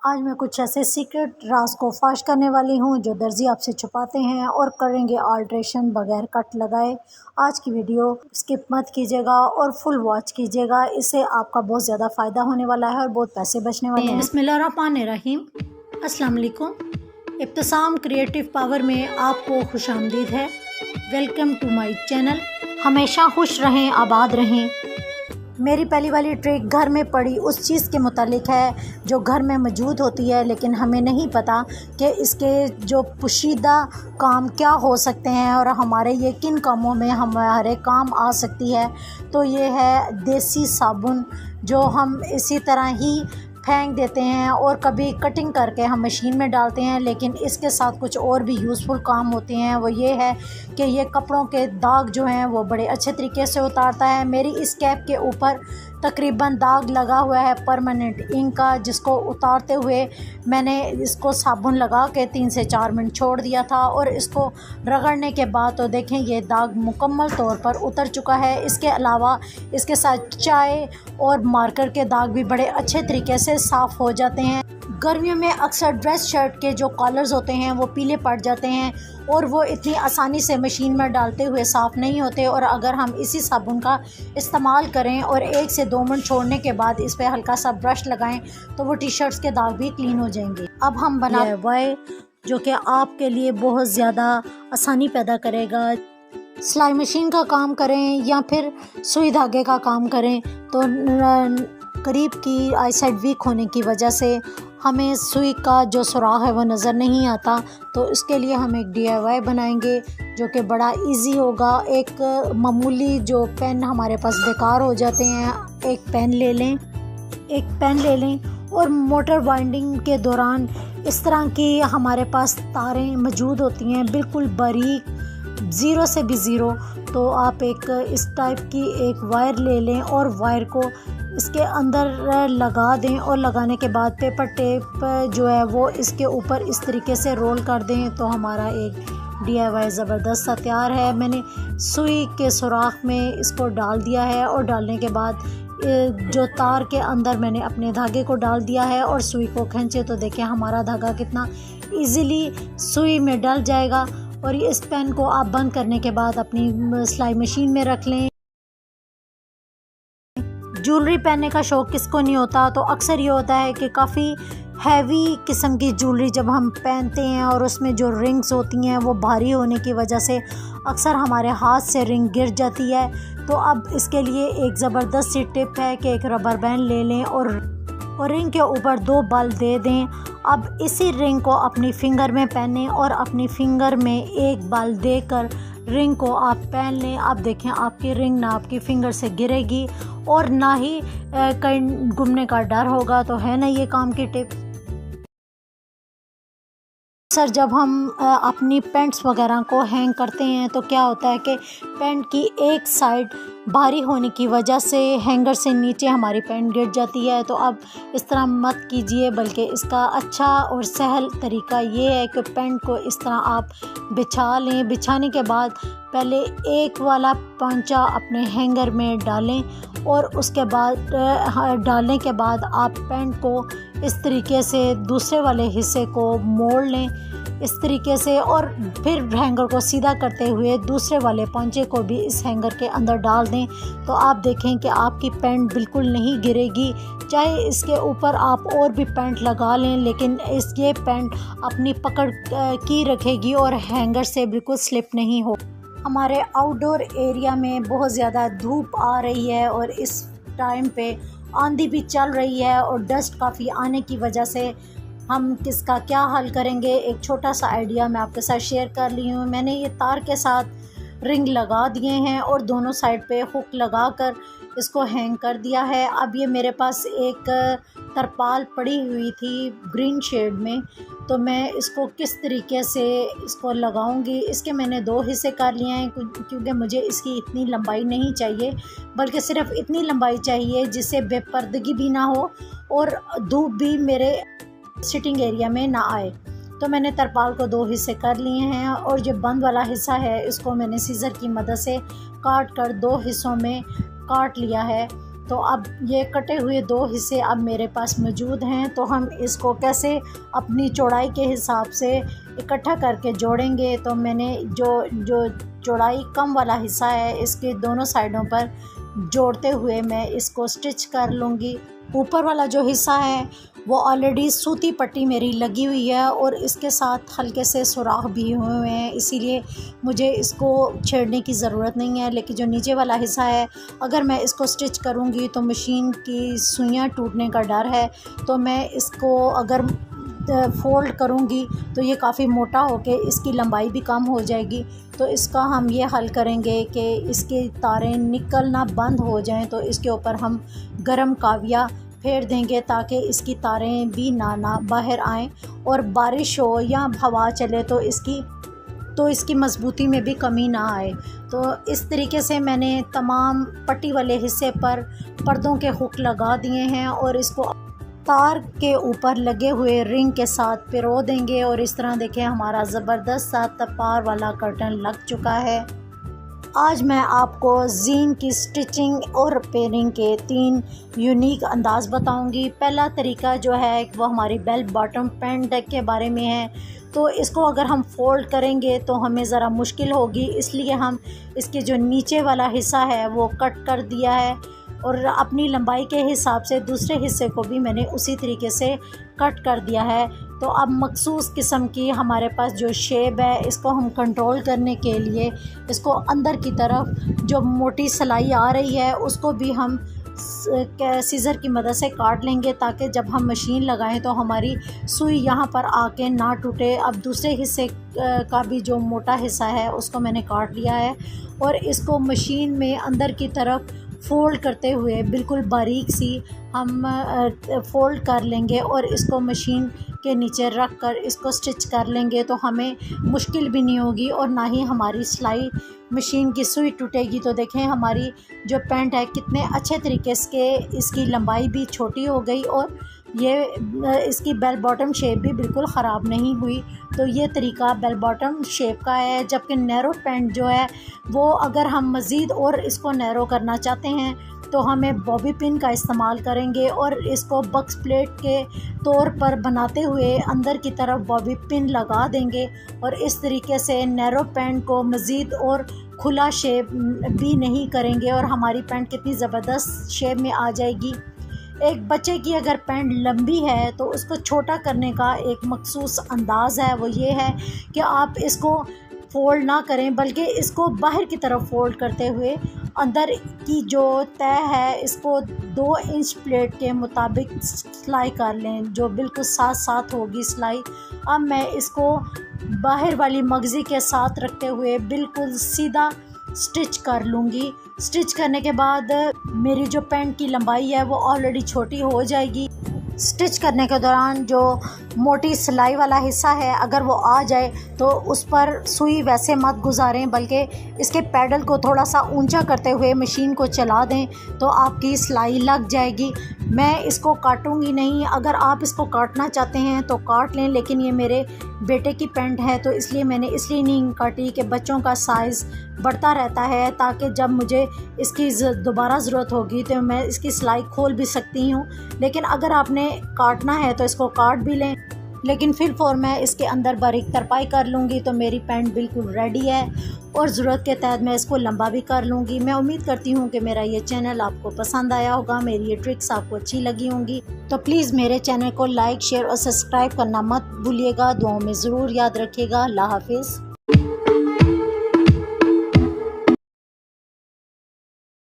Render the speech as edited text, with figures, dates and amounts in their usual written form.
आज मैं कुछ ऐसे सीक्रेट राज को फाश करने वाली हूँ जो दर्जी आपसे छुपाते हैं और करेंगे अल्ट्रेशन बगैर कट लगाए। आज की वीडियो स्किप मत कीजिएगा और फुल वॉच कीजिएगा, इससे आपका बहुत ज़्यादा फ़ायदा होने वाला है और बहुत पैसे बचने वाले हैं। बिस्मिल्लाहिर्रहमानिर्रहीम। अस्सलाम वालेकुम। इब्तिसाम क्रिएटिव पावर में आपको खुशामदीद है। Welcome to my channel. हमेशा खुश रहें, आबाद रहें। मेरी पहली वाली ट्रिक घर में पड़ी उस चीज़ के मुतालिक है जो घर में मौजूद होती है, लेकिन हमें नहीं पता कि इसके जो पोशीदा काम क्या हो सकते हैं और हमारे ये किन कामों में हमारे काम आ सकती है। तो ये है देसी साबुन, जो हम इसी तरह ही फेंक देते हैं और कभी कटिंग करके हम मशीन में डालते हैं, लेकिन इसके साथ कुछ और भी यूज़फुल काम होते हैं। वो ये है कि ये कपड़ों के दाग जो हैं वो बड़े अच्छे तरीके से उतारता है। मेरी इस कैप के ऊपर तकरीबन दाग लगा हुआ है परमानेंट इंक का, जिसको उतारते हुए मैंने इसको साबुन लगा के 3 से 4 मिनट छोड़ दिया था और इसको रगड़ने के बाद तो देखें ये दाग मुकम्मल तौर पर उतर चुका है। इसके अलावा इसके साथ चाय और मार्कर के दाग भी बड़े अच्छे तरीके से साफ़ हो जाते हैं। गर्मियों में अक्सर ड्रेस शर्ट के जो कॉलर्स होते हैं वो पीले पड़ जाते हैं और वो इतनी आसानी से मशीन में डालते हुए साफ़ नहीं होते, और अगर हम इसी साबुन का इस्तेमाल करें और 1 से 2 मिनट छोड़ने के बाद इस पर हल्का सा ब्रश लगाएं तो वो टी शर्ट्स के दाग भी क्लीन हो जाएंगे। अब हम बनाए जो कि आपके लिए बहुत ज़्यादा आसानी पैदा करेगा। सिलाई मशीन का काम करें या फिर सुई धागे का काम करें तो करीब की आईसाइट वीक होने की वजह से हमें सुई का जो सुराख है वो नज़र नहीं आता, तो इसके लिए हम एक DIY बनाएंगे जो कि बड़ा इजी होगा। एक मामूली जो पेन हमारे पास बेकार हो जाते हैं, एक पेन ले लें और मोटर वाइंडिंग के दौरान इस तरह की हमारे पास तारें मौजूद होती हैं, बिल्कुल बारीक, ज़ीरो से भी ज़ीरो। तो आप एक इस टाइप की एक वायर ले लें और वायर को इसके अंदर लगा दें और लगाने के बाद पेपर टेप जो है वो इसके ऊपर इस तरीके से रोल कर दें तो हमारा एक DIY ज़बरदस्त सा तैयार है। मैंने सुई के सुराख में इसको डाल दिया है और डालने के बाद जो तार के अंदर मैंने अपने धागे को डाल दिया है और सुई को खींचे तो देखें हमारा धागा कितना इजीली सुई में डल जाएगा। और इस पेन को आप बंद करने के बाद अपनी सिलाई मशीन में रख लें। ज्वेलरी पहनने का शौक़ किसको नहीं होता, तो अक्सर ये होता है कि काफ़ी हैवी किस्म की ज्वेलरी जब हम पहनते हैं और उसमें जो रिंग्स होती हैं वो भारी होने की वजह से अक्सर हमारे हाथ से रिंग गिर जाती है। तो अब इसके लिए एक ज़बरदस्त सी टिप है कि एक रबर बैंड ले लें और रिंग के ऊपर 2 बल दे दें। अब इसी रिंग को अपनी फिंगर में पहनें और अपनी फिंगर में एक बल देकर रिंग को आप पहन लें। आप देखें आपकी रिंग ना आपकी फिंगर से गिरेगी और ना ही कहीं घूमने का डर होगा। तो है ना ये काम की टिप। सर जब हम अपनी पैंट्स वगैरह को हैंग करते हैं तो क्या होता है कि पैंट की एक साइड भारी होने की वजह से हैंगर से नीचे हमारी पैंट गिर जाती है। तो अब इस तरह मत कीजिए, बल्कि इसका अच्छा और सहल तरीका ये है कि पैंट को इस तरह आप बिछा लें। बिछाने के बाद पहले एक वाला पांचा अपने हैंगर में डालें और उसके बाद डालने के बाद आप पैंट को इस तरीके से दूसरे वाले हिस्से को मोड़ लें इस तरीके से, और फिर हैंगर को सीधा करते हुए दूसरे वाले पांचे को भी इस हैंगर के अंदर डाल दें। तो आप देखें कि आपकी पैंट बिल्कुल नहीं गिरेगी। चाहे इसके ऊपर आप और भी पैंट लगा लें, लेकिन ये पैंट अपनी पकड़ की रखेगी और हैंगर से बिल्कुल स्लिप नहीं हो। हमारे आउटडोर एरिया में बहुत ज़्यादा धूप आ रही है और इस टाइम पे आंधी भी चल रही है और डस्ट काफ़ी आने की वजह से हम किसका क्या हल करेंगे। एक छोटा सा आइडिया मैं आपके साथ शेयर कर ली हूँ। मैंने ये तार के साथ रिंग लगा दिए हैं और दोनों साइड पे हुक लगा कर इसको हैंग कर दिया है। अब ये मेरे पास एक तरपाल पड़ी हुई थी ग्रीन शेड में, तो मैं इसको किस तरीके से इसको लगाऊंगी, इसके मैंने 2 हिस्से कर लिए हैं क्योंकि मुझे इसकी इतनी लंबाई नहीं चाहिए, बल्कि सिर्फ इतनी लंबाई चाहिए जिससे बेपर्दगी भी ना हो और धूप भी मेरे सिटिंग एरिया में ना आए। तो मैंने तरपाल को 2 हिस्से कर लिए हैं और जो बंद वाला हिस्सा है इसको मैंने सीज़र की मदद से काट कर 2 हिस्सों में काट लिया है। तो अब ये कटे हुए 2 हिस्से अब मेरे पास मौजूद हैं। तो हम इसको कैसे अपनी चौड़ाई के हिसाब से इकट्ठा करके जोड़ेंगे। तो मैंने जो चौड़ाई कम वाला हिस्सा है इसके दोनों साइडों पर जोड़ते हुए मैं इसको स्टिच कर लूँगी। ऊपर वाला जो हिस्सा है वो ऑलरेडी सूती पट्टी मेरी लगी हुई है और इसके साथ हल्के से सुराख भी हुए हैं, इसीलिए मुझे इसको छेड़ने की ज़रूरत नहीं है। लेकिन जो नीचे वाला हिस्सा है अगर मैं इसको स्टिच करूँगी तो मशीन की सुइयाँ टूटने का डर है। तो मैं इसको अगर फ़ोल्ड करूँगी तो ये काफ़ी मोटा होके इसकी लंबाई भी कम हो जाएगी। तो इसका हम ये हल करेंगे कि इसकी तारें निकलना बंद हो जाएं, तो इसके ऊपर हम गरम काविया फेर देंगे ताकि इसकी तारें भी ना बाहर आएँ और बारिश हो या हवा चले तो इसकी मज़बूती में भी कमी ना आए। तो इस तरीके से मैंने तमाम पट्टी वाले हिस्से पर पर्दों के हुक लगा दिए हैं और इसको तार के ऊपर लगे हुए रिंग के साथ पिरो देंगे। और इस तरह देखें हमारा ज़बरदस्त सा तपार वाला कर्टन लग चुका है। आज मैं आपको जीन की स्टिचिंग और रिपेयरिंग के 3 यूनिक अंदाज़ बताऊंगी। पहला तरीका जो है वो हमारी बेल बॉटम पैंट के बारे में है। तो इसको अगर हम फ़ोल्ड करेंगे तो हमें ज़रा मुश्किल होगी, इसलिए हम इसके जो नीचे वाला हिस्सा है वो कट कर दिया है और अपनी लंबाई के हिसाब से दूसरे हिस्से को भी मैंने उसी तरीके से कट कर दिया है। तो अब मखसूस किस्म की हमारे पास जो शेप है इसको हम कंट्रोल करने के लिए इसको अंदर की तरफ जो मोटी सिलाई आ रही है उसको भी हम सीज़र की मदद से काट लेंगे ताकि जब हम मशीन लगाएं तो हमारी सुई यहाँ पर आके ना टूटे। अब दूसरे हिस्से का भी जो मोटा हिस्सा है उसको मैंने काट लिया है और इसको मशीन में अंदर की तरफ फ़ोल्ड करते हुए बिल्कुल बारीक सी हम फ़ोल्ड कर लेंगे और इसको मशीन के नीचे रख कर इसको स्टिच कर लेंगे। तो हमें मुश्किल भी नहीं होगी और ना ही हमारी सिलाई मशीन की सुई टूटेगी। तो देखें हमारी जो पैंट है कितने अच्छे तरीके से इसकी लंबाई भी छोटी हो गई और ये इसकी बेल बॉटम शेप भी बिल्कुल ख़राब नहीं हुई। तो ये तरीका बेल बॉटम शेप का है। जबकि नैरो पैंट जो है वो अगर हम मज़ीद और इसको नैरो करना चाहते हैं तो हमें बॉबी पिन का इस्तेमाल करेंगे और इसको बक्स प्लेट के तौर पर बनाते हुए अंदर की तरफ बॉबी पिन लगा देंगे और इस तरीके से नैरो पैंट को मज़ीद और खुला शेप भी नहीं करेंगे और हमारी पैंट कितनी ज़बरदस्त शेप में आ जाएगी। एक बच्चे की अगर पैंट लंबी है तो उसको छोटा करने का एक मखसूस अंदाज़ है, वो ये है कि आप इसको फ़ोल्ड ना करें बल्कि इसको बाहर की तरफ फ़ोल्ड करते हुए अंदर की जो तय है इसको 2 इंच प्लेट के मुताबिक सिलाई कर लें जो बिल्कुल साथ साथ होगी सिलाई। अब मैं इसको बाहर वाली मगज़ी के साथ रखते हुए बिल्कुल सीधा स्टिच कर लूँगी। स्टिच करने के बाद मेरी जो पैंट की लंबाई है वो ऑलरेडी छोटी हो जाएगी। स्टिच करने के दौरान जो मोटी सिलाई वाला हिस्सा है अगर वो आ जाए तो उस पर सुई वैसे मत गुजारें बल्कि इसके पैडल को थोड़ा सा ऊंचा करते हुए मशीन को चला दें तो आपकी सिलाई लग जाएगी। मैं इसको काटूंगी नहीं, अगर आप इसको काटना चाहते हैं तो काट लें, लेकिन ये मेरे बेटे की पैंट है तो इसलिए मैंने इसलिए नहीं काटी कि बच्चों का साइज़ बढ़ता रहता है ताकि जब मुझे इसकी दोबारा ज़रूरत होगी तो मैं इसकी सिलाई खोल भी सकती हूँ। लेकिन अगर आपने काटना है तो इसको काट भी लें, लेकिन फिर मैं इसके अंदर बारीक तरपाई कर लूँगी तो मेरी पैंट बिल्कुल रेडी है और ज़रूरत के तहत मैं इसको लंबा भी कर लूँगी। मैं उम्मीद करती हूँ कि मेरा ये चैनल आपको पसंद आया होगा, मेरी ये ट्रिक्स आपको अच्छी लगी होंगी। तो प्लीज़ मेरे चैनल को लाइक, शेयर और सब्सक्राइब करना मत भूलिएगा। दुआओं में ज़रूर याद रखिएगा। अल्लाह हाफिज़।